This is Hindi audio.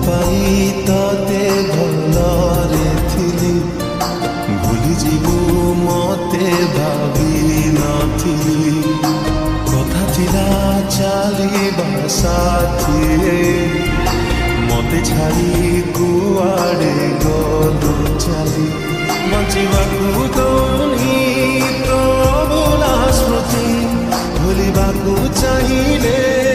पाई तते भलरे थिली भूली जीवु मते भावी नथिली कथा थिला चलिबा साथी मते छाड़ी कुआड़े गलु चली बंचिबाकू दौनी तो भुला स्मृति भूलिबाकू चाहिए